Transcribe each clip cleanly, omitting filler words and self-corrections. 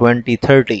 2030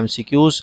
MCQs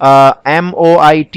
MOIT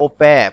OPAP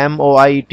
MOIT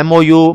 MOU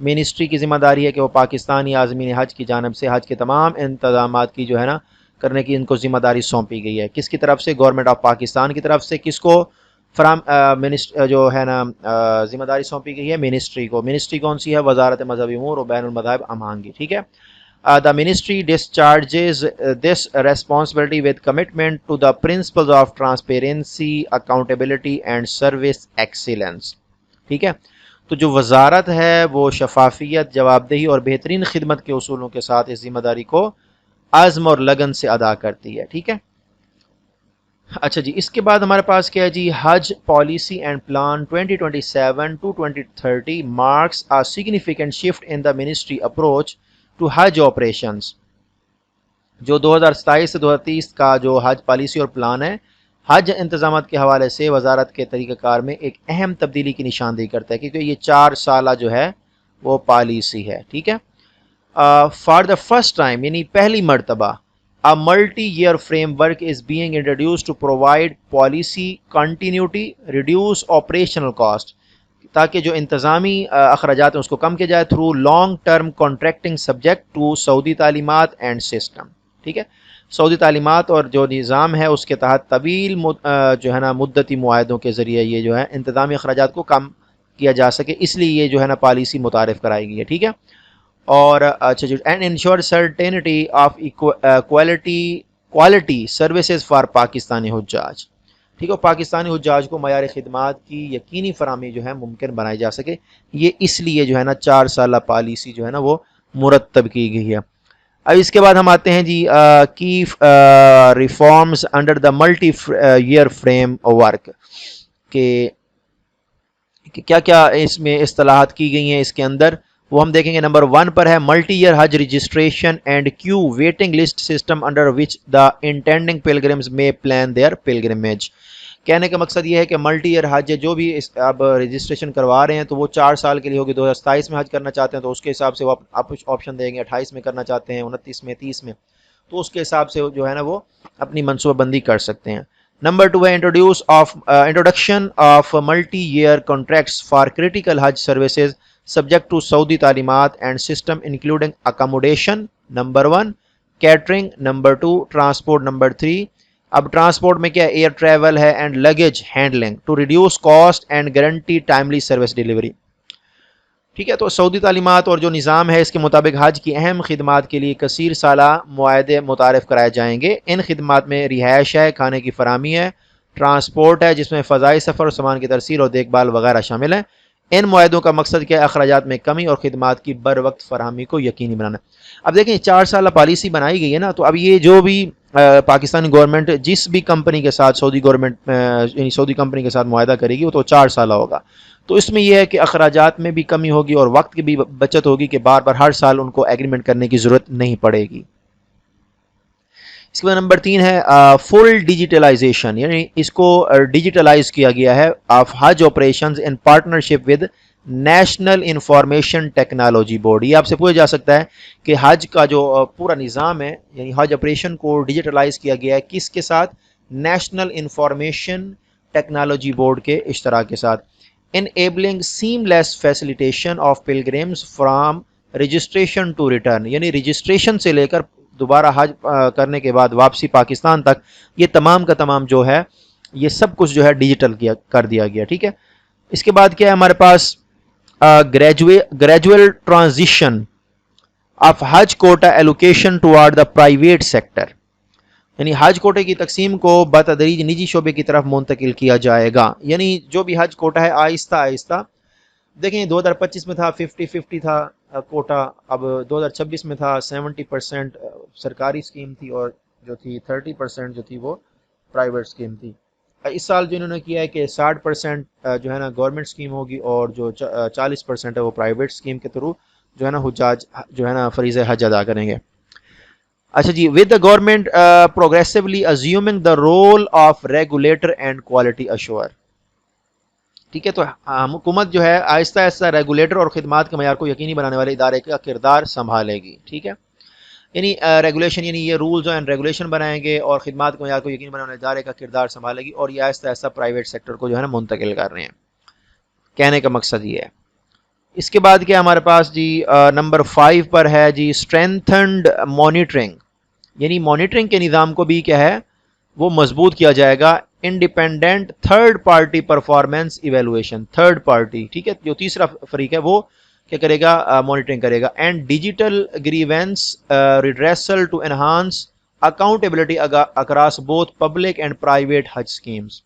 ministry کی ذمہ داری ہے کہ وہ پاکستانی عازمین حج کی جانب سے حج کے تمام انتظامات کی جو ہے نا کرنے کی ان کو ذمہ داری سونپی گئی ہے. کس کی طرف سے؟ گورنمنٹ آف پاکستان کی طرف سے. کس کو جو ہے نا ذمہ داری سونپی گئی ہے؟ منسٹری کو. منسٹری کون سی ہے؟ وزارت مذہبی امور و بین المذاہب امانگی. ٹھیک ہے. The ministry discharges this responsibility with commitment to the principles of transparency, accountability and service excellence. ٹھیک ہے. تو جو وزارت ہے وہ شفافیت، جواب دہی اور بہترین خدمت کے اصولوں کے ساتھ اس ذمہ داری کو عزم اور لگن سے ادا کرتی ہے. ٹھیک ہے. اچھا جی، اس کے بعد ہمارے پاس کیا ہے جی؟ حج policy and plan 2027 to 2030 marks a significant shift in the ministry approach to Hajj operations. جو 2027 سے 2030 کا جو حج پالیسی اور پلان ہے، حج انتظامات کے حوالے سے وزارت کے طریقہ کار میں ایک اہم تبدیلی کی نشاندہی کرتا ہے، کیونکہ یہ 4 سالہ جو ہے وہ پالیسی ہے. ٹھیک ہے. فار دا فرسٹ ٹائم، یعنی پہلی مرتبہ، a multi-year framework is being introduced to provide policy continuity, reduce operational cost، تاکہ جو انتظامی اخراجات ہیں اس کو کم کیا جائے through long term contracting subject to Saudi تعلیمات and system. ٹھیک ہے. سعودی تعلیمات اور جو نظام ہے اس کے تحت طویل جو ہے نا مدتی معاہدوں کے ذریعے یہ جو ہے انتظامی اخراجات کو کم کیا جا سکے، اس لیے یہ جو ہے نا پالیسی متعارف کرائی گئی ہے. ٹھیک ہے. اور اچھا جی، and ensure certainty of quality services for Pakistani حجاج. ٹھیک ہے. پاکستانی حجاج کو معیار خدمات کی یقینی فراہمی جو ہے ممکن بنائی جا سکے، یہ اس لیے جو ہے نا 4 سالہ پالیسی جو ہے نا وہ مرتب کی گئی ہے. اب اس کے بعد ہم آتے ہیں جی کی reforms under the multi year framework, کہ کیا کیا اس میں اصطلاحات کی گئی ہیں اس کے اندر، وہ ہم دیکھیں گے. نمبر 1 پر ہے multi year Hajj registration and queue waiting list system under which the intending pilgrims may plan their pilgrimage. کہنے کا مقصد یہ ہے کہ ملٹی ایئر حج جو بھی اب رجسٹریشن کروا رہے ہیں تو وہ 4 سال کے لیے ہوگی. 2027 میں حج کرنا چاہتے ہیں تو اس کے حساب سے وہ آپ آپشن دیں گے، 28 میں کرنا چاہتے ہیں، 29 میں، 30 میں، تو اس کے حساب سے جو ہے نا وہ اپنی منصوبہ بندی کر سکتے ہیں. نمبر 2 ہے introduction of multi year contracts for critical Hajj services subject to Saudi تعلیمات and system including accommodation. Number 1 catering. Number 2 transport. Number 3 اب ٹرانسپورٹ میں کیا ہے؟ ایئر ٹریول ہے and luggage handling to reduce cost and guarantee timely service delivery. ٹھیک ہے. تو سعودی تعلیمات اور جو نظام ہے اس کے مطابق حج کی اہم خدمات کے لیے کثیر سالہ معاہدے متعارف کرائے جائیں گے. ان خدمات میں رہائش ہے، کھانے کی فراہمی ہے، ٹرانسپورٹ ہے جس میں فضائی سفر اور سامان کی ترسیل اور دیکھ بھال وغیرہ شامل ہیں. ان معاہدوں کا مقصد کیا ہے؟ اخراجات میں کمی اور خدمات کی بر وقت فراہمی کو یقینی بنانا. اب دیکھیں 4 سالہ پالیسی بنائی گئی ہے نا، تو اب یہ جو بھی پاکستانی گورنمنٹ جس بھی کمپنی کے ساتھ سعودی گورنمنٹ یعنی سعودی کمپنی کے ساتھ معاہدہ کرے گی وہ تو 4 سالہ ہوگا. تو اس میں یہ ہے کہ اخراجات میں بھی کمی ہوگی اور وقت کی بھی بچت ہوگی کہ بار بار ہر سال ان کو ایگریمنٹ کرنے کی ضرورت نہیں پڑے گی. اس کے بعد نمبر 3 ہے فل ڈیجیٹلائزیشن، یعنی اس کو ڈیجیٹلائز کیا گیا ہے of Hajj operations in partnership with national information technology board. یہ آپ سے پوچھا جا سکتا ہے کہ حج کا جو پورا نظام ہے یعنی حج آپریشن کو ڈیجیٹلائز کیا گیا ہے کس کے ساتھ؟ نیشنل انفارمیشن ٹیکنالوجی بورڈ کے اشتراک کے ساتھ. enabling seamless facilitation of pilgrims from registration to return، یعنی رجسٹریشن سے لے کر دوبارہ حج کرنے کے بعد واپسی پاکستان تک یہ تمام کا تمام جو ہے یہ سب کچھ جو ہے ڈیجیٹل کر دیا گیا. ٹھیک ہے. اس کے بعد کیا ہے ہمارے پاس gradual transition of Hajj quota allocation toward the private sector, یعنی حج کوٹے کی تقسیم کو بتدریج نجی شعبے کی طرف منتقل کیا جائے گا. یعنی جو بھی حج کوٹا ہے آہستہ آہستہ، دیکھیں 2025 میں تھا 50-50 تھا کوٹا، اب 2026 میں تھا 70% سرکاری اسکیم تھی اور جو تھی 30% جو تھی وہ پرائیویٹ اسکیم تھی. اس سال جو انہوں نے کیا ہے کہ 60% جو ہے نا گورنمنٹ اسکیم ہوگی اور جو 40% ہے وہ پرائیویٹ اسکیم کے تھرو جو ہے نا حجاج جو ہے نا فریضہ حج ادا کریں گے. اچھا جی، with the government progressively assuming the role of regulator and quality assure. ٹھیک ہے. تو حکومت جو ہے آہستہ آہستہ ریگولیٹر اور خدمات کے معیار کو یقینی بنانے والے ادارے کا کردار سنبھالے گی. ٹھیک ہے. یعنی ریگولیشن یعنی یہ رولز اینڈ ریگولیشن بنائیں گے اور خدمات کے معیار کو یقینی بنانے والے ادارے کا کردار سنبھالے گی، اور یہ آہستہ آہستہ پرائیویٹ سیکٹر کو جو ہے نا منتقل کر رہے ہیں. کہنے کا مقصد یہ ہے. اس کے بعد کیا ہمارے پاس جی نمبر 5 پر ہے جی اسٹرینتھنڈ مانیٹرنگ، یعنی مانیٹرنگ کے نظام کو بھی کیا ہے وہ مضبوط کیا جائے گا. Independent third party performance evaluation, third party ٹھیک ہے، جو تیسرا فریق ہے وہ کیا کرے گا، مانیٹرنگ کرے گا. And digital grievance redressal to enhance accountability across both public and private Hajj schemes,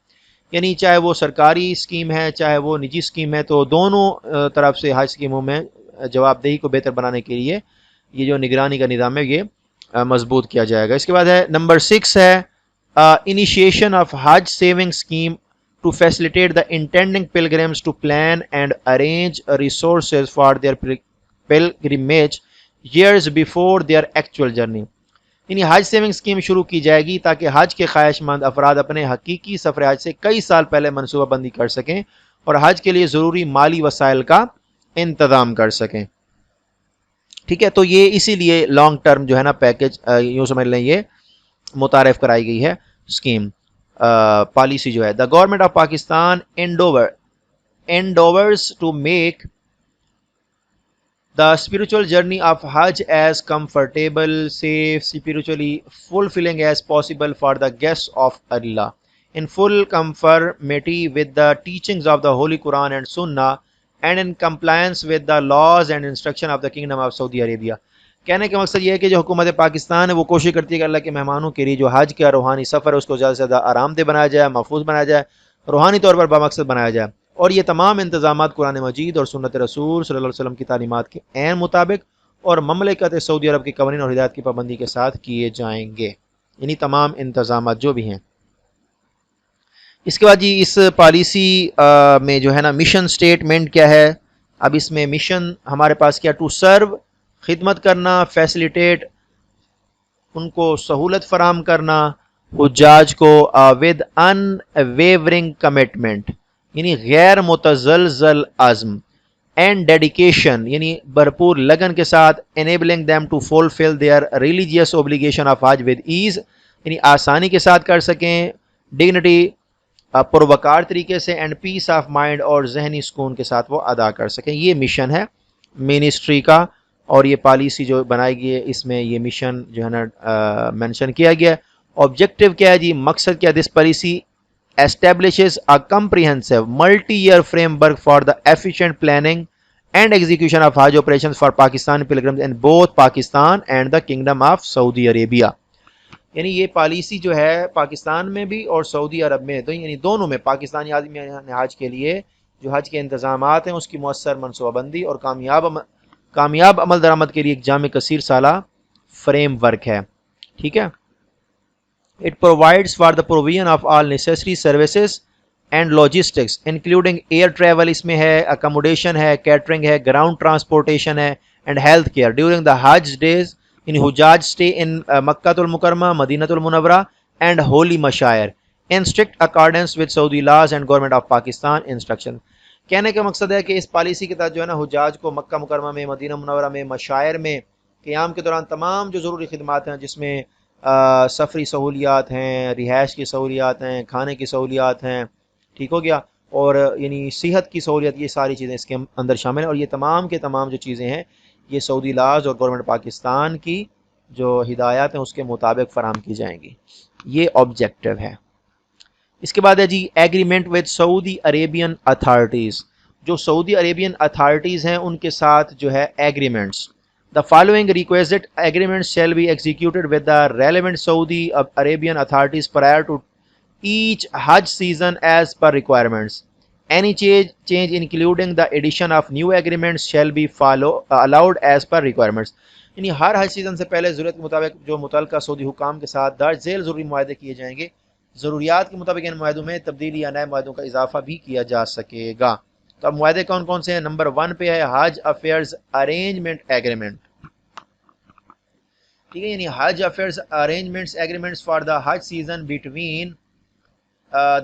یعنی چاہے وہ سرکاری اسکیم ہے چاہے وہ نجی اسکیم ہے، تو دونوں طرف سے حج اسکیموں میں جواب دہی کو بہتر بنانے کے لیے یہ جو نگرانی کا نظام ہے یہ مضبوط کیا جائے گا. اس کے بعد ہے نمبر 6 ہے initiation of Hajj saving scheme to facilitate the intending pilgrims to plan and arrange resources for their pilgrimage years before their actual journey. یعنی حج سیونگ اسکیم شروع کی جائے گی تاکہ حج کے خواہش مند افراد اپنے حقیقی سفر حج سے کئی سال پہلے منصوبہ بندی کر سکیں اور حج کے لیے ضروری مالی وسائل کا انتظام کر سکیں. ٹھیک ہے، تو یہ اسی لیے لانگ ٹرم جو ہے نا پیکج یوں سمجھ لیں یہ متعارف کرائی گئی ہے اسکیم پالیسی جو ہے. The government of Pakistan endeavors to make the spiritual journey of Hajj as comfortable, safe, spiritually fulfilling as possible for the guests of Allah, in full conformity with the teachings of the Holy Quran and Sunnah, and in compliance with the laws and instruction of the Kingdom of Saudi Arabia. کہنے کا مقصد یہ ہے کہ جو حکومت پاکستان ہے وہ کوشش کرتی ہے کہ اللہ کے مہمانوں کے لیے جو حج کا روحانی سفر ہے اس کو زیادہ سے زیادہ آرام دہ بنایا جائے، محفوظ بنایا جائے، روحانی طور پر بامقصد بنایا جائے، اور یہ تمام انتظامات قرآن مجید اور سنت رسول صلی اللہ علیہ وسلم کی تعلیمات کے عین مطابق اور مملکت سعودی عرب کے قوانین اور ہدایات کی پابندی کے ساتھ کیے جائیں گے، یعنی تمام انتظامات جو بھی ہیں. اس کے بعد جی اس پالیسی میں جو ہے نا مشن سٹیٹمنٹ کیا ہے. اب اس میں مشن ہمارے پاس کیا، ٹو سرو، خدمت کرنا، فیسیلیٹیٹ، ان کو سہولت فراہم کرنا حجاج کو ود ان ویورنگ کمٹمنٹ، یعنی غیر متزلزل عزم، اینڈ ڈیڈیکیشن، یعنی بھرپور لگن کے ساتھ، enabling them to fulfil their religious obligation of Hajj with ease, یعنی آسانی کے ساتھ کر سکیں، ڈگنیٹی پروکار طریقے سے، اینڈ پیس آف مائنڈ، اور ذہنی سکون کے ساتھ وہ ادا کر سکیں. یہ مشن ہے منسٹری کا، اور یہ پالیسی جو بنائی گئی ہے اس میں یہ مشن جو ہے نا مینشن کیا گیا ہے. آبجیکٹو کیا ہے جی، مقصد کیا، this policy establishes a comprehensive multi-year framework for the efficient planning and execution of Hajj operations for Pakistan pilgrims in both Pakistan and the Kingdom of Saudi Arabia. یعنی یہ پالیسی جو ہے پاکستان میں بھی اور سعودی عرب میں، تو یعنی دونوں میں پاکستانی آدمی حج کے لیے جو حج کے انتظامات ہیں اس کی مؤثر منصوبہ بندی اور کامیاب عمل درآمد کے لیے ایک جامع کثیر سالہ فریم ورک ہے. ٹھیک ہے. It provides for the provision of all necessary services and logistics including air travel اس میں ہے، accommodation ہے، catering ہے، ground transportation ہے، and health care during the Hajj days in Hujjaj stay in Makkah al-Mukarramah, Madinah al-Munawwarah and holy mashair in strict accordance with Saudi laws and government of Pakistan instruction. کہنے کا مقصد ہے کہ اس policy کے تحت جو ہے نا حجاج کو مکہ مکرمہ میں، مدینہ منورہ میں، مشاعر میں قیام کے دوران تمام جو ضروری خدمات ہیں جس میں سفری سہولیات ہیں، رہائش کی سہولیات ہیں، کھانے کی سہولیات ہیں، ٹھیک ہو گیا، اور یعنی صحت کی سہولیات، یہ ساری چیزیں اس کے اندر شامل ہیں. اور یہ تمام کے تمام جو چیزیں ہیں یہ سعودی لاز اور گورنمنٹ پاکستان کی جو ہدایات ہیں اس کے مطابق فراہم کی جائیں گی. یہ آبجیکٹو ہے. اس کے بعد ہے جی agreement with Saudi Arabian authorities. جو سعودی عربین اتھارٹیز ہیں ان کے ساتھ جو ہے agreements. The following requisite agreements shall be executed with the relevant Saudi Arabian authorities prior to each Hajj season as per requirements. Any change including the addition of new agreements shall be allowed as per requirements. یعنی ہر حج season سے پہلے ضرورت کے مطابق جو متعلقہ سعودی حکام کے ساتھ درج ذیل ضروری معاہدے کیے جائیں گے. ضروریات کے مطابق ان معاہدوں میں تبدیلی یا نئے معاہدوں کا اضافہ بھی کیا جا سکے گا. تو اب معاہدے کون کون سے ہیں؟ نمبر 1 پہ ہے حج افیئرز ارینجمنٹ ایگریمنٹ. ٹھیک ہے، یعنی Hajj affairs arrangements agreements for the Hajj season between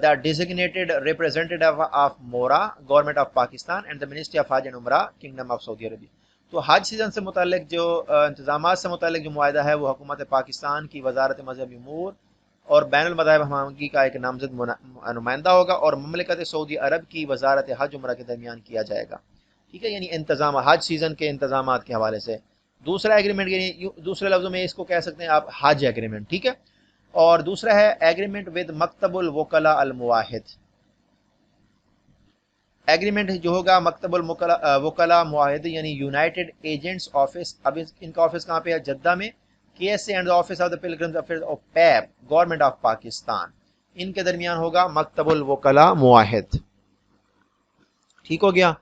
the designated representative of MORA government of Pakistan and the ministry of Hajj and Umrah kingdom of Saudi Arabia. تو حج سیزن سے متعلق جو انتظامات سے متعلق جو معاہدہ ہے وہ حکومت پاکستان کی وزارت مذہبی امور اور بین المذاہب ہمانگی کا ایک نامزد نمائندہ ہوگا اور مملکت سعودی عرب کی وزارت حج عمرہ کے درمیان کیا جائے گا. ٹھیک ہے، یعنی انتظام حج سیزن کے انتظامات کے حوالے سے. دوسرا ایگریمنٹ یعنی دوسرے لفظوں میں اس کو کہہ سکتے ہیں آپ حج ایگریمنٹ. ٹھیک ہے، اور دوسرا ہے ایگریمنٹ ود مکتب الوکلاء المواحد. ایگریمنٹ جو ہوگا مکتب الوکلاء معاہد یعنی یونائٹڈ ایجنٹس آفس. اب ان کا آفس کہاں پہ ہے؟ جدہ میں. K S A and office of the pilgrims affairs of پیپ گورنمنٹ آف پاکستان، ان کے درمیان ہوگا مکتب الوکلاء معاہد. ٹھیک ہو گیا.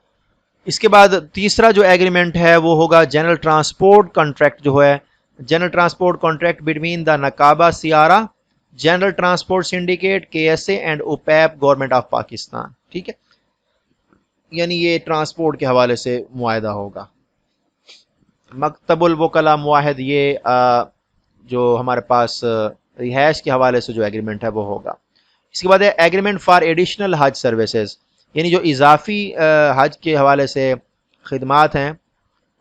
اس کے بعد تیسرا جو ایگریمنٹ ہے وہ ہوگا جنرل ٹرانسپورٹ کانٹریکٹ جو ہے، general transport contract between the نقابہ سیارہ، general transport syndicate, K S A and اوپیپ گورنمنٹ آف پاکستان. ٹھیک ہے، یعنی یہ ٹرانسپورٹ کے حوالے سے معاہدہ ہوگا. مکتب الوکلاء معاہد یہ جو ہمارے پاس رہائش کے حوالے سے جو ایگریمنٹ ہے وہ ہوگا. اس کے بعد ہے agreement for additional Hajj services, یعنی جو اضافی حج کے حوالے سے خدمات ہیں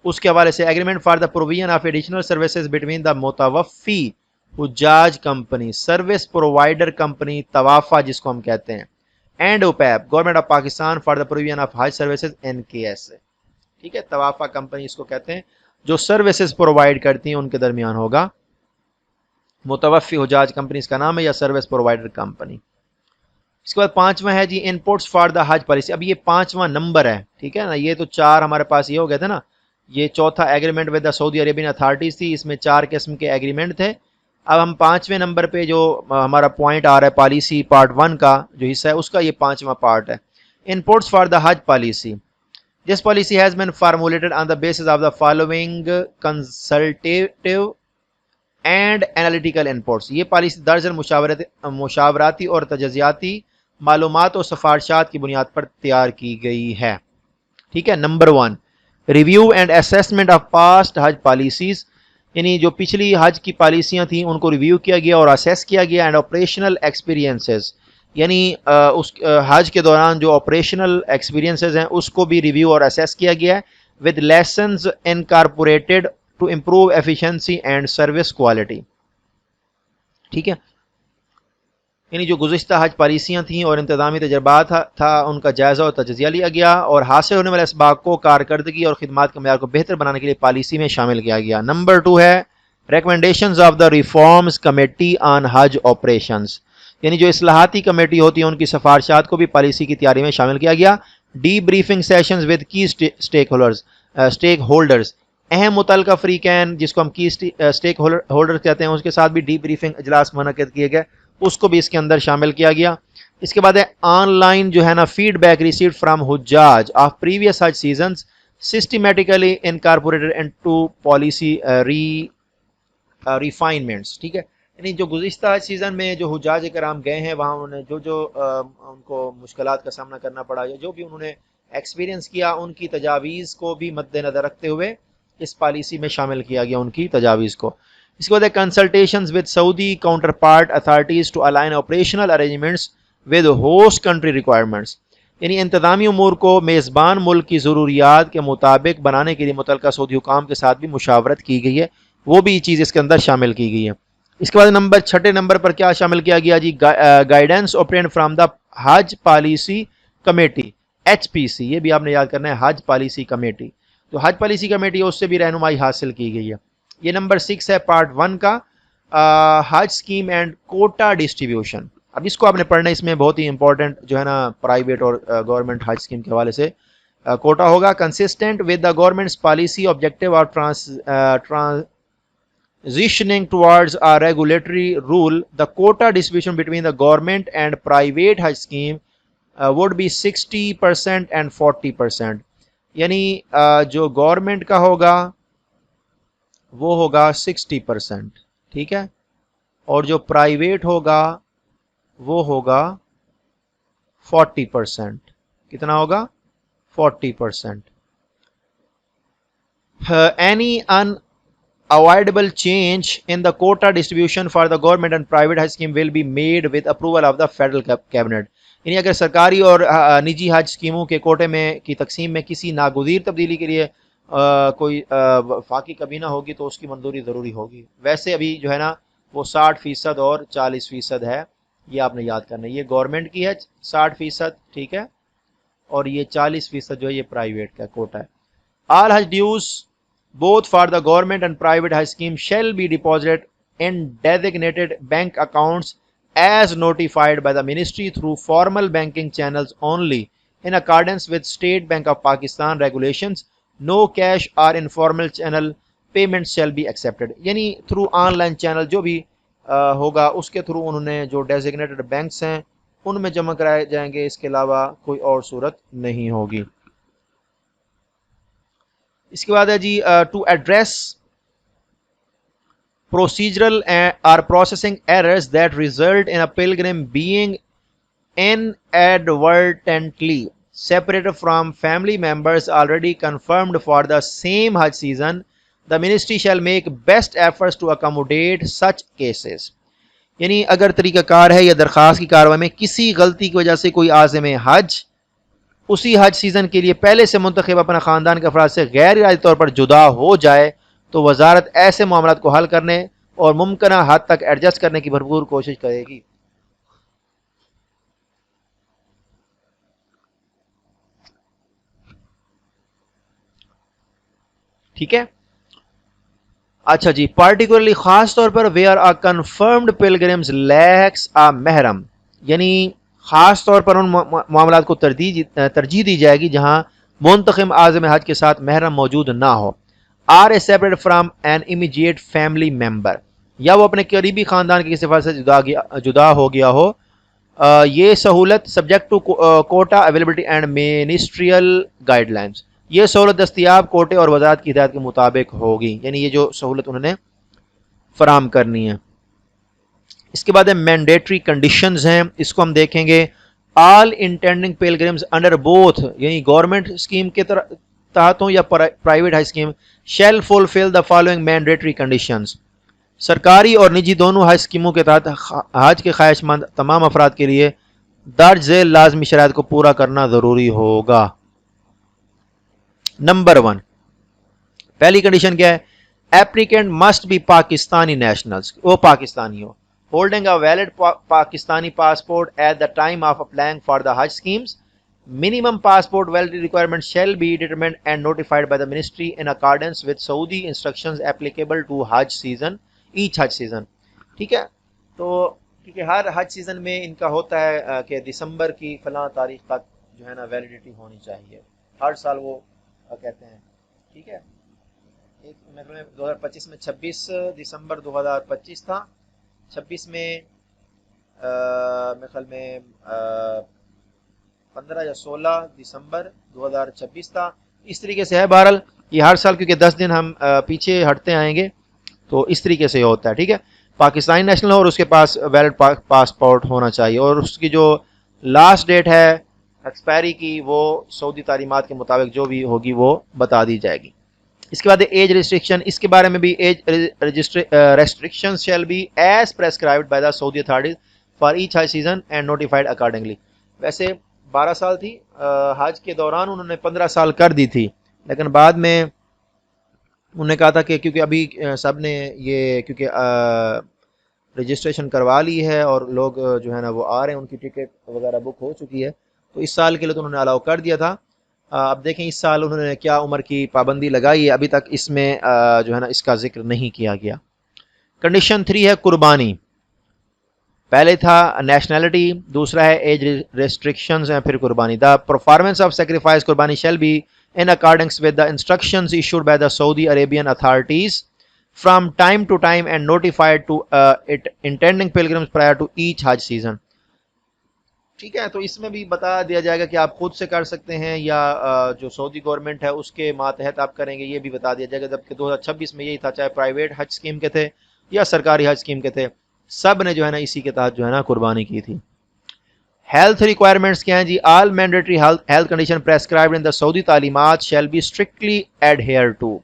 اس کے حوالے سے agreement for the provision of additional services between the متوفی حجاج کمپنی، سروس پرووائڈر کمپنی توافع جس کو ہم کہتے ہیں، اینڈ اوپیپ government of Pakistan for the provision of Hajj services in K S A. ٹھیک ہے، توافع کمپنی اس کو کہتے ہیں جو سروسز پرووائڈ کرتی ہیں، ان کے درمیان ہوگا. متوفی حجاج کمپنی اس کا نام ہے، یا سروس پرووائڈر کمپنی. اس کے بعد پانچواں ہے جی inputs for the Hajj policy. اب یہ پانچواں نمبر ہے. ٹھیک ہے نا، یہ تو چار ہمارے پاس یہ ہو گئے تھے نا. یہ چوتھا agreement with the Saudi Arabian authorities تھی، اس میں 4 قسم کے ایگریمنٹ تھے. اب ہم 5ویں نمبر پہ جو ہمارا پوائنٹ آ رہا ہے پالیسی پارٹ 1 کا جو حصہ ہے اس کا یہ 5واں پارٹ ہے. Inputs for the Hajj policy. This policy has been formulated on the basis of the following consultative and analytical inputs. یہ پالیسی درجن مشاورتی اور تجزیاتی معلومات اور سفارشات کی بنیاد پر تیار کی گئی ہے. ٹھیک ہے. Number 1 review and assessment of past حج پالیسیز، یعنی جو پچھلی حج کی پالیسیاں تھیں ان کو ریویو کیا گیا اور اسیس کیا گیا. اینڈ آپریشنل ایکسپیرینسز، یعنی اس حج کے دوران جو آپریشنل ایکسپیرینسز ہیں اس کو بھی ریویو اور اسیس کیا گیا ہے. With lessons incorporated to improve efficiency and service quality. ٹھیک ہے، یعنی جو گزشتہ حج پالیسیاں تھیں اور انتظامی تجربات تھا ان کا جائزہ اور تجزیہ لیا گیا اور حاصل ہونے والے اسباق کو کارکردگی اور خدمات کے معیار کو بہتر بنانے کے لیے پالیسی میں شامل کیا گیا. نمبر 2 ہے recommendations of the reforms committee on Hajj operations, یعنی جو اصلاحاتی کمیٹی ہوتی ہے ان کی سفارشات کو بھی پالیسی کی تیاری میں شامل کیا گیا. ڈی بریفنگ سیشنز ود کی اسٹیک ہولڈرز، اہم متعلقہ فریقین جس کو ہم کی اسٹیک ہولڈر کہتے ہیں اس کے ساتھ بھی ڈی بریفنگ اجلاس منعقد کیے گئے، اس کو بھی اس کے اندر شامل کیا گیا. اس کے بعد ہے آن لائن جو ہے نا فیڈ بیک ریسیوڈ فرام حجاج of previous Hajj seasons systematically incorporated into policy refinements. ٹھیک ہے، یعنی جو گزشتہ حج سیزن میں جو حجاج کرام گئے ہیں وہاں انہوں نے جو ان کو مشکلات کا سامنا کرنا پڑا یا جو بھی انہوں نے ایکسپیرینس کیا ان کی تجاویز کو بھی مد نظر رکھتے ہوئے اس پالیسی میں شامل کیا گیا ان کی تجاویز کو. اس کے بعد consultations with Saudi counterpart authorities to align operational arrangements with host country requirements, یعنی انتظامی امور کو میزبان ملک کی ضروریات کے مطابق بنانے کے لیے متعلقہ سعودی حکام کے ساتھ بھی مشاورت کی گئی ہے، وہ بھی چیز اس کے اندر شامل کی گئی ہے. اس کے بعد 6 نمبر پر کیا شامل کیا گیا جی guidance obtained from the Hajj policy committee H P C. یہ بھی آپ نے یاد کرنا ہے حج پالیسی کمیٹی، تو حج پالیسی کمیٹی اس سے بھی رہنمائی حاصل کی گئی ہے. یہ نمبر 6 ہے پارٹ 1 کا حج اسکیم اینڈ کوٹا ڈسٹریبیوشن. اب اس کو آپ نے پڑھنا ہے، اس میں بہت ہی امپورٹنٹ جو ہے نا پرائیویٹ اور گورنمنٹ حج اسکیم کے حوالے سے کوٹا ہوگا. Consistent with the governments policy objective of transitioning towards a regulatory rule, the quota distribution between the government and private Hajj scheme would be 60% and 40%. یعنی جو گورنمنٹ کا ہوگا وہ ہوگا 60%، ٹھیک ہے، اور جو پرائیویٹ ہوگا وہ ہوگا 40%. کتنا ہوگا؟ 40%. Any avoidable change in the quota distribution for the government and private Hajj scheme will be made with approval of the federal cabinet. یعنی اگر سرکاری اور نجی حج اسکیموں کے کوٹے میں کی تقسیم میں کسی ناگزیر تبدیلی کے لیے کوئی وفاقی کابینہ ہوگی تو اس کی منظوری ضروری ہوگی. ویسے ابھی جو ہے نا وہ 60% اور 40% ہے، یہ آپ نے یاد کرنا ہے. یہ گورنمنٹ کی ہے 60%، ٹھیک ہے، اور یہ 40% جو ہے یہ پرائیویٹ کا کوٹا ہے. آل حج dues both for the government and private hajj scheme shall be deposited in designated bank accounts as notified by the ministry through formal banking channels only in accordance with State Bank of Pakistan regulations. No cash or informal channel payments shall be accepted. یعنی through on line channel جو بھی ہوگا اس کے through انہوں نے جو designated banks ہیں ان میں جمع کرائے جائیں گے، اس کے علاوہ کوئی اور صورت نہیں ہوگی. اس کے بعد ہے جی to address procedural or processing errors that result in a pilgrim being inadvertently separated from family members already confirmed for the same Hajj season, the ministry shall make best efforts to accommodate such cases. یعنی اگر طریقہ کار ہے یا درخواست کی کارروائی میں کسی غلطی کی وجہ سے کوئی عازم حج اسی حج سیزن کے لیے پہلے سے منتخب اپنا خاندان کے افراد سے غیر ارادی طور پر جدا ہو جائے تو وزارت ایسے معاملات کو حل کرنے اور ممکنہ حد تک ایڈجسٹ کرنے کی بھرپور کوشش کرے گی. ٹھیک ہے. اچھا جی، پارٹیکولرلی خاص طور پر ویئر آ کنفرمڈ پلگرمز لیکس آ محرم، یعنی خاص طور پر ان معاملات کو ترجیح دی جائے گی جہاں منتخب عازم حج کے ساتھ محرم موجود نہ ہو. Or a separate from an immediate family member, یا وہ اپنے قریبی خاندان کے کسی فرد سے جدا ہو گیا ہو. یہ سہولت subject to quota availability and ministerial guidelines, یہ سہولت دستیاب کوٹے اور وزارت کی ہدایت کے مطابق ہوگی. یعنی یہ جو سہولت انہوں نے فراہم کرنی ہے. اس کے بعد مینڈیٹری کنڈیشنز ہیں، اس کو ہم دیکھیں گے. آل انٹینڈنگ پیلگرمز انڈر بوتھ، یعنی گورنمنٹ اسکیم کے تحت ہوں یا private high scheme, shell fulfil the following mandatory conditions. سرکاری اور نجی دونوں حج اسکیموں کے تحت حج کے خواہش مند تمام افراد کے لیے درج ذیل لازمی شرائط کو پورا کرنا ضروری ہوگا. نمبر 1، پہلی کنڈیشن کیا ہے؟ Applicant must be Pakistani nationals, وہ پاکستانی ہو، holding a valid Pakistani passport at the time of applying for the Hajj schemes. Minimum passport validity requirement shall be determined and notified by the ministry in accordance with Saudi instructions applicable to Hajj season, each Hajj season. ٹھیک ہے. تو کیونکہ ہر حج season میں ان کا ہوتا ہے کہ دسمبر کی فلاں تاریخ تک جو ہے نا ویلیڈیٹی ہونی چاہیے، ہر سال وہ کہتے ہیں. ٹھیک ہے. ایک میں 2025 میں 26 دسمبر 2025 تھا، 26 میں میرے خیال میں 15 یا 16 دسمبر 2026 تھا. اس طریقے سے ہے. بہرحال یہ ہر سال کیونکہ 10 دن ہم پیچھے ہٹتے آئیں گے تو اس طریقے سے ہوتا ہے. ٹھیک ہے. پاکستانی نیشنل ہو اور اس کے پاس ویلڈ پاسپورٹ ہونا چاہیے، اور اس کی جو لاسٹ ڈیٹ ہے ایکسپائری کی وہ سعودی تعلیمات کے مطابق جو بھی ہوگی وہ بتا دی جائے گی. اس کے بعد ایج ریسٹرکشن، اس کے بارے میں بھی age restriction shall be as prescribed by the Saudi authorities for H Hajj season and notified accordingly. ویسے 12 سال تھی، حج کے دوران انہوں نے 15 سال کر دی تھی، لیکن بعد میں انہوں نے کہا تھا کہ کیونکہ ابھی سب نے یہ کیونکہ رجسٹریشن کروا لی ہے اور لوگ جو ہے نا وہ آ رہے ہیں، ان کی ٹکٹ وغیرہ بک ہو چکی ہے، تو اس سال کے لیے تو انہوں نے الاؤ کر دیا تھا. اب دیکھیں اس سال انہوں نے کیا عمر کی پابندی لگائی ہے، ابھی تک اس میں جو ہے نا اس کا ذکر نہیں کیا گیا. کنڈیشن 3 ہے قربانی. پہلے تھا نیشنلٹی، دوسرا ہے ایج ریسٹرکشنز ہیں، پھر قربانی. دا پرفارمنس آف سیکریفائس قربانی shall be in accordance with the instructions issued by the Saudi Arabian authorities from time to time and notified to it intending pilgrims prior to each Hajj season. ٹھیک ہے. تو اس میں بھی بتا دیا جائے گا کہ آپ خود سے کر سکتے ہیں یا جو سعودی گورنمنٹ ہے اس کے ماتحت آپ کریں گے، یہ بھی بتا دیا جائے گا. جبکہ 2026 میں یہی تھا، چاہے پرائیویٹ حج اسکیم کے تھے یا سرکاری حج اسکیم کے تھے، سب نے جو ہے نا اسی کے تحت جو ہے نا قربانی کی تھی. ہیلتھ ریکوائرمنٹس کیا ہیں جی؟ All mandatory health condition prescribed in the Saudi تعلیمات shall be strictly adhere to,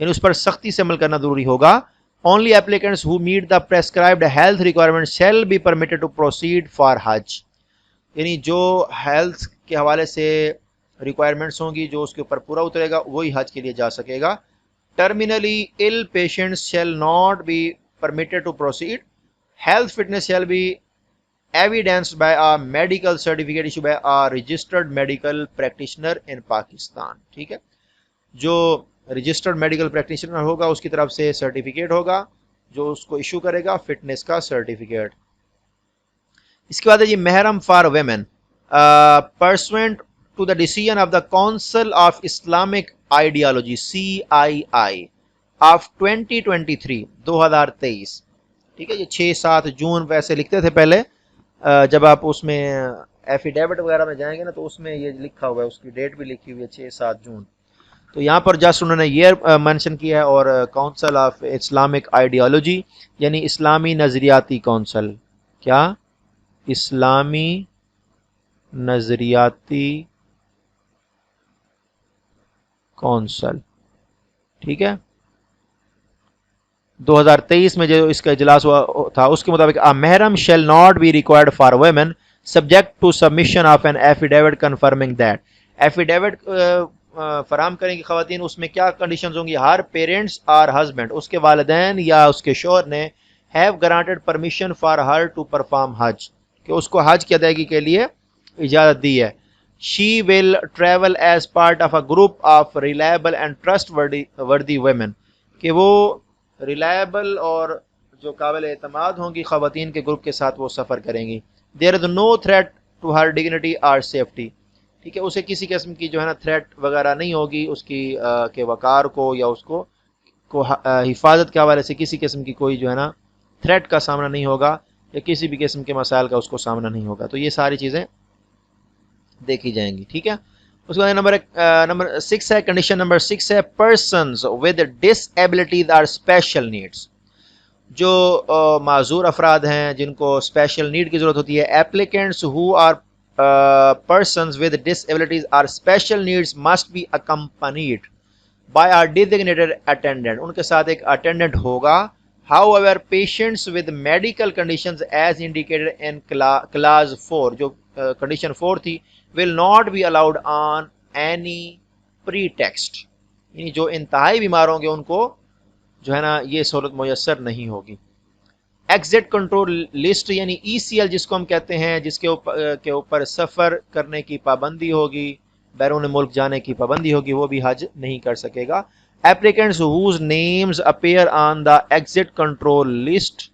یعنی اس پر سختی سے عمل کرنا ضروری ہوگا. Only applicants who meet the prescribed health requirement shall be permitted to proceed for Hajj, یعنی جو ہیلتھ کے حوالے سے ریکوائرمنٹس ہوں گی جو اس کے اوپر پورا اترے گا وہی حج کے لیے جا سکے گا. Terminally ill patients shall not be permitted to proceed. Health fitness shall be evidenced by a medical certificate issued by a registered medical practitioner in Pakistan. ٹھیک ہے, جو رجسٹرڈ میڈیکل پریکٹیشنر ہوگا اس کی طرف سے سرٹیفکیٹ ہوگا جو اس کو ایشو کرے گا, فٹنس کا سرٹیفکیٹ. اس کے بعد ہے جی محرم for women, pursuant to the decision of the council of Islamic ideology CII of 2023 2023. ٹھیک ہے, یہ 6-7 جون ویسے لکھتے تھے پہلے, جب آپ اس میں ایفیڈیوٹ وغیرہ میں جائیں گے نا تو اس میں یہ لکھا ہوا ہے, اس کی ڈیٹ بھی لکھی ہوئی ہے 6-7 جون. تو یہاں پر جسٹ انہوں نے یہ مینشن کیا ہے, اور کونسل آف اسلامک آئیڈیالوجی یعنی اسلامی نظریاتی کونسل. کیا؟ اسلامی نظریاتی کونسل. ٹھیک ہے, 2023 میں جو اس کا اجلاس ہوا تھا اس کے مطابق محرم shall not be required for women subject to submission of an affidavit confirming that. Affidavit فراہم کریں گی خواتین, اس میں کیا کنڈیشنز ہوں گی؟ ہر پیرنٹس اور ہسبینڈ, اس کے والدین یا اس کے شوہر نے have granted permission for her to perform Hajj, کہ اس کو حج کی ادائیگی کے لیے اجازت دی ہے. She will travel as part of a group of reliable and trustworthy women, کہ وہ ریلائبل اور جو قابل اعتماد ہوں گی خواتین کے گروپ کے ساتھ وہ سفر کریں گی. دیر از no threat to her dignity اور سیفٹی. ٹھیک ہے, اسے کسی قسم کی جو ہے نا تھریٹ وغیرہ نہیں ہوگی اس کی کے وقار کو یا اس کو حفاظت کے حوالے سے کسی قسم کی کوئی جو ہے نا تھریٹ کا سامنا نہیں ہوگا, یا کسی بھی قسم کے مسائل کا اس کو سامنا نہیں ہوگا. تو یہ ساری چیزیں دیکھی جائیں گی. ٹھیک ہے, اس کے بعد نمبر 6 ہے, کنڈیشن نمبر 6 ہے پرسنز ود ڈس ایبلٹیز اور اسپیشل نیڈس. جو معذور افراد ہیں جن کو اسپیشل نیڈ کی ضرورت ہوتی ہے, applicants who are persons with disabilities or special needs must be accompanied by a designated attendant. ان کے ساتھ ایک attendant ہوگا. However, patients with medical conditions as indicated in clause 4, جو condition 4 تھی, will not be allowed on any pretext. یعنی جو انتہائی بیمار ہوں گے ان کو جو ہے نا یہ سہولت میسر نہیں ہوگی. ایگزٹ کنٹرول لسٹ یعنی ECL جس کو ہم کہتے ہیں, جس کے اوپر سفر کرنے کی پابندی ہوگی, بیرون ملک جانے کی پابندی ہوگی, وہ بھی حج نہیں کر سکے گا. Applicants whose names appear on the exit control list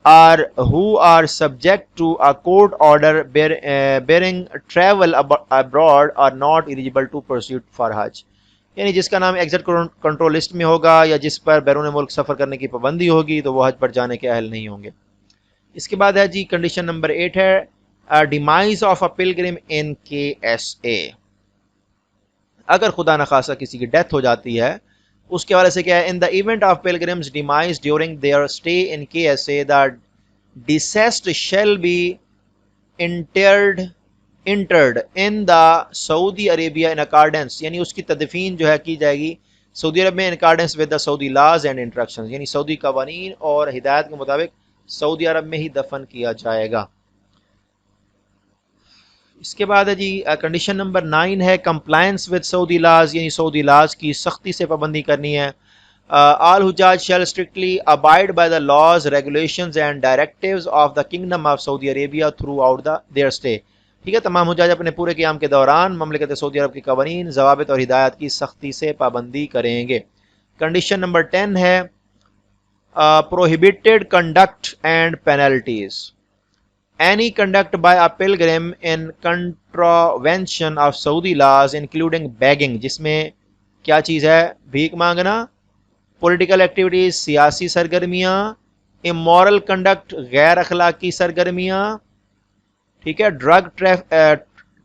or who are subject to a court order bearing travel abroad are not eligible to proceed for Hajj. یعنی جس کا نام ایگزٹ کنٹرول لسٹ میں ہوگا یا جس پر بیرون ملک سفر کرنے کی پابندی ہوگی تو وہ حج پر جانے کے اہل نہیں ہوں گے. اس کے بعد ہے جی کنڈیشن نمبر 8 ہے demise of a pilgrim in KSA. اگر خدا نخواستہ کسی کی ڈیتھ ہو جاتی ہے اس کے حوالے سے کیا ہے, in the event of pilgrims demise during their stay in KSA the deceased shall be interred in the Saudi Arabia in accordance, یعنی اس کی تدفین جو ہے کی جائے گی سعودی عرب میں in accordance with the Saudi laws and instructions, یعنی سعودی قوانین اور ہدایت کے مطابق سعودی عرب میں ہی دفن کیا جائے گا. اس کے بعد ہے جی کنڈیشن نمبر 9 ہے کمپلائنس ود سعودی لاز, یعنی سعودی لاز کی سختی سے پابندی کرنی ہے. آل حجاج shall strictly abide by the laws regulations and directives of the Kingdom of Saudi Arabia throughout their stay. ٹھیک ہے, تمام حجاج اپنے پورے قیام کے دوران مملکت سعودی عرب کے قوانین, ضوابط اور ہدایات کی سختی سے پابندی کریں گے. کنڈیشن نمبر 10 ہے prohibited conduct and penalties. Any conduct by a pilgrim in contravention of Saudi laws including begging, جس میں کیا چیز ہے, بھیک مانگنا, پولیٹیکل ایکٹیویٹیز سیاسی سرگرمیاں, امورل کنڈکٹ غیر اخلاقی سرگرمیاں, ٹھیک ہے, ڈرگ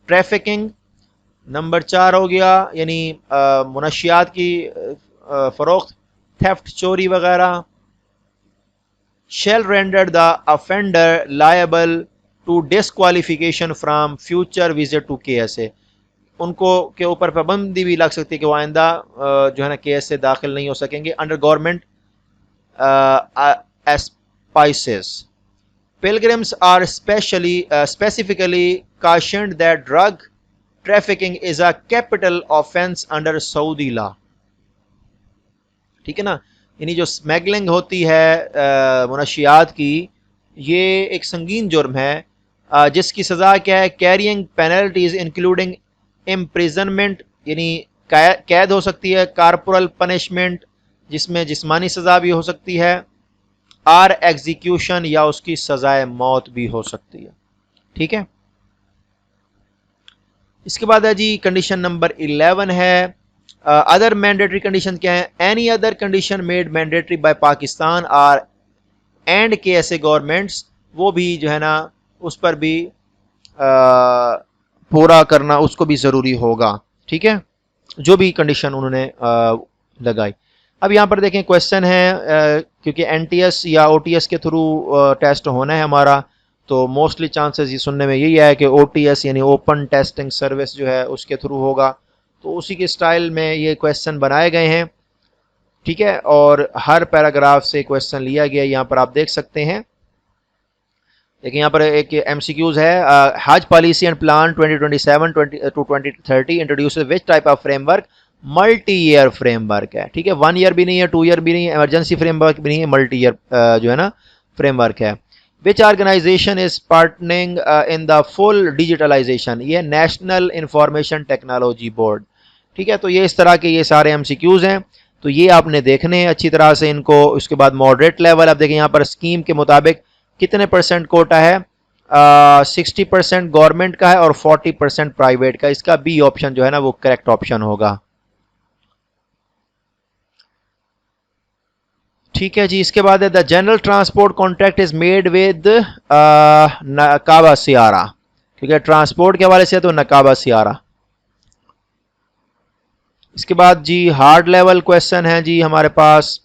ٹریفکنگ نمبر 4 ہو گیا, یعنی منشیات کی فروخت, تھیفٹ چوری وغیرہ, shall render the offender liable to disqualification from future visit to KSA. ان کو کے اوپر پابندی بھی لگ سکتی ہے کہ وہ آئندہ جو ہے نا KSA داخل نہیں ہو سکیں گے under government spices. Pilgrims are specifically cautioned that drug trafficking is a capital offense under Saudi law. ٹھیک ہے نا, یعنی جو اسمیگلنگ ہوتی ہے منشیات کی, یہ ایک سنگین جرم ہے جس کی سزا کیا ہے؟ کیرینگ پینلٹیز انکلوڈنگ امپریزنمنٹ، یعنی قید ہو سکتی ہے، کارپورل پنشمنٹ جس میں جسمانی سزا بھی ہو سکتی ہے، آر ایگزیکیوشن یا اس کی سزائے موت بھی ہو سکتی ہے. ٹھیک ہے. اس کے بعد ہے جی کنڈیشن نمبر 11 ہے ادر مینڈیٹری کنڈیشن کیا ہے؟ Any other condition made mandatory by Pakistan are and کے ایسے گورنمنٹس، وہ بھی جو ہے نا اس پر بھی پورا کرنا اس کو بھی ضروری ہوگا. ٹھیک ہے، جو بھی کنڈیشن انہوں نے لگائی. اب یہاں پر دیکھیں کویسچن ہے کیونکہ این ٹی ایس یا او ٹی ایس کے تھرو ٹیسٹ ہونا ہے ہمارا، تو موسٹلی چانسز یہ سننے میں یہی ہے کہ او ٹی ایس یعنی اوپن ٹیسٹنگ سروس جو ہے اس کے تھرو ہوگا، تو اسی کے سٹائل میں یہ کویسچن بنائے گئے ہیں. ٹھیک ہے، اور ہر پیراگراف سے کویسچن لیا گیا، یہاں پر آپ دیکھ سکتے ہیں. لیکن یہاں پر ایک ایم سی کیوز ہے حج policy and plan 2027 to 2030 introduces which type of framework? Multi year framework ہے. ٹھیک ہے، 1 ایئر بھی نہیں ہے، 2 ایئر بھی نہیں ہے، ایمرجنسی فریم ورک بھی نہیں ہے، ملٹی ایئر جو ہے نا فریم ورک ہے. Which organisation is partnering in the full digitalisation? یہ نیشنل انفارمیشن ٹیکنالوجی بورڈ. ٹھیک ہے، تو یہ اس طرح کے یہ سارے ایم سی کیوز ہیں، تو یہ آپ نے دیکھنے ہیں اچھی طرح سے ان کو. اس کے بعد ماڈریٹ لیول آپ دیکھیں یہاں پر اسکیم کے مطابق کتنے پرسنٹ کوٹا ہے؟ 60% گورنمنٹ کا ہے اور 40% پرائیویٹ کا. اس کا بی آپشن جو ہے نا وہ کریکٹ آپشن ہوگا. ٹھیک ہے جی. اس کے بعد the general transport contract is made with نقابہ سیارہ، کیونکہ ٹرانسپورٹ کے حوالے سے تو نقابہ سیارہ. اس کے بعد جی ہارڈ لیول کویسچن ہے جی ہمارے پاس.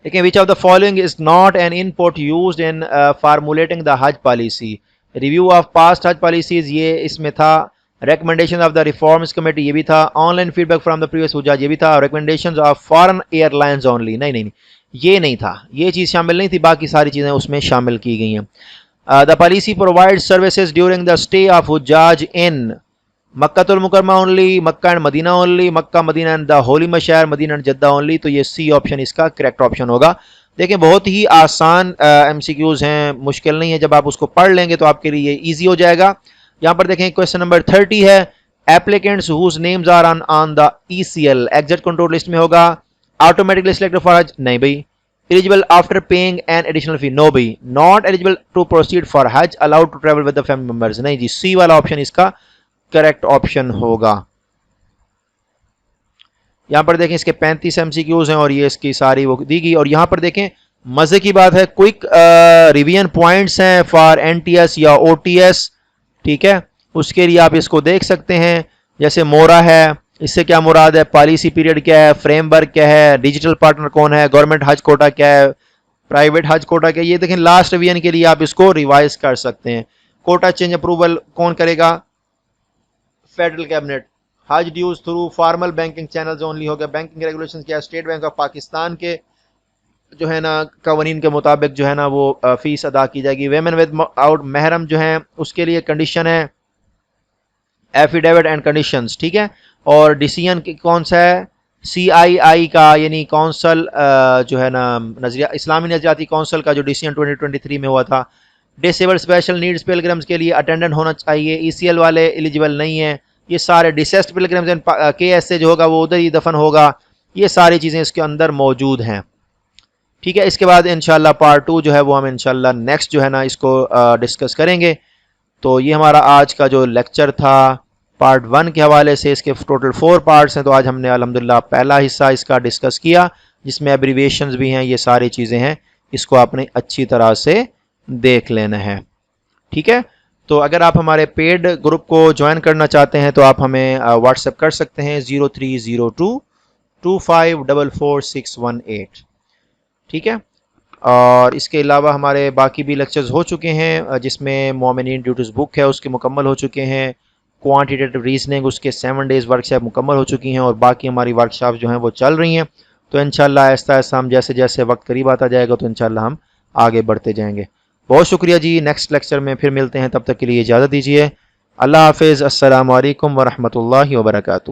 لیکن which of the following is not an input used in formulating the Hajj policy? Review of past حج پالیسیز یہ اس میں تھا. Recommendation of the reforms committee یہ بھی تھا. Online feedback from the previous حجاج یہ بھی تھا. Recommendations of foreign airlines only نہیں یہ نہیں تھا، یہ چیز شامل نہیں تھی، باقی ساری چیزیں اس میں شامل کی گئی ہیں. The policy provide services during the stay of حجاج ان مکہ المکرمہ only, Makkah and Madinah only, Makkah Madinah and the holy مشاعر، مدینہ اینڈ جدہ اونلی. تو یہ سی آپشن اس کا کریکٹ آپشن ہوگا. دیکھیں بہت ہی آسان ایم سی کیوز ہیں، مشکل نہیں ہے. جب آپ اس کو پڑھ لیں گے تو آپ کے لیے ایزی ہو جائے گا. یہاں پر دیکھیں کویسچن نمبر 30 ہے applicants whose names are on the ECL exit control list میں ہوگا. automatically selected for Hajj نہیں بھائی. eligible after paying an additional fee no بھائی. not eligible to proceed for Hajj allowed to travel with the family members نہیں جی. سی والا option اس کا correct option ہوگا. یہاں پر دیکھیں اس کے 35 ایم سی کیوز ہیں اور یہ اس کی ساری وہ دی گئی. اور یہاں پر دیکھیں مزے کی بات ہے کوئک ریویژن پوائنٹس ہیں فار این ٹی ایس یا او ٹی ایس. ٹھیک ہے، اس کے لیے آپ اس کو دیکھ سکتے ہیں. جیسے مورا ہے، اس سے کیا مراد ہے؟ پالیسی پیریڈ کیا ہے، فریم ورک کیا ہے، ڈیجیٹل پارٹنر کون ہے، گورنمنٹ حج کوٹا کیا ہے، پرائیویٹ حج کوٹا کیا ہے. یہ دیکھیں لاسٹ ریویژن کے لیے آپ اس کو ریوائز کر سکتے ہیں. کوٹا چینج اپروول کون کرے گا؟ Federal cabinet. حج dues through formal banking channels only ہو گیا. بینکنگ ریگولیشنز کیا ہے؟ اسٹیٹ بینک آف پاکستان کے جو ہے نا قوانین کے مطابق جو ہے نا وہ فیس ادا کی جائے گی. ویمن ود آؤٹ محرم جو ہیں اس کے لیے کنڈیشن ہے ایفیڈیوٹ اینڈ کنڈیشنز. ٹھیک ہے، اور ڈیسیژن کون سا ہے؟ سی آئی آئی کا یعنی کونسل جو ہے نا اسلامی نظریاتی کونسل کا جو ڈیسیژن 2023 میں ہوا تھا. ڈسیبل اسپیشل نیڈز پلگرمز کے لیے اٹینڈنٹ ہونا چاہیے. ای سی ایل والے ایلیجیبل نہیں ہیں. یہ سارے ڈسیسڈ پلگرمز کے ایس سے جو ہوگا وہ ادھر ہی دفن ہوگا. یہ ساری چیزیں اس کے اندر موجود ہیں. ٹھیک ہے، اس کے بعد انشاءاللہ پارٹ 2 جو ہے وہ ہم انشاءاللہ نیکسٹ جو ہے نا اس کو ڈسکس کریں گے. تو یہ ہمارا آج کا جو لیکچر تھا پارٹ 1 کے حوالے سے، اس کے ٹوٹل 4 پارٹس ہیں. تو آج ہم نے الحمدللہ پہلا حصہ اس کا ڈسکس کیا جس میں ایبریویشنز بھی ہیں، یہ ساری چیزیں ہیں. اس کو آپ نے اچھی طرح سے دیکھ لینا ہے. ٹھیک ہے، تو اگر آپ ہمارے پیڈ گروپ کو جوائن کرنا چاہتے ہیں تو آپ ہمیں واٹس ایپ کر سکتے ہیں 030225444618. ٹھیک ہے، اور اس کے علاوہ ہمارے باقی بھی لیکچرز ہو چکے ہیں جس میں مومنین ڈیوٹیز بک ہے اس کے مکمل ہو چکے ہیں. کوانٹیٹیو ریزننگ اس کے 7 ڈیز ورکشاپ مکمل ہو چکی ہیں اور باقی ہماری ورکشاپ جو ہیں وہ چل رہی ہیں. تو انشاءاللہ آہستہ آہستہ ہم جیسے جیسے وقت قریب آتا جائے گا تو انشاءاللہ ہم آگے بڑھتے جائیں گے. بہت شکریہ جی. نیکسٹ لیکچر میں پھر ملتے ہیں، تب تک کے لیے اجازت دیجیے. اللہ حافظ. السلام علیکم ورحمۃ اللہ وبرکاتہ.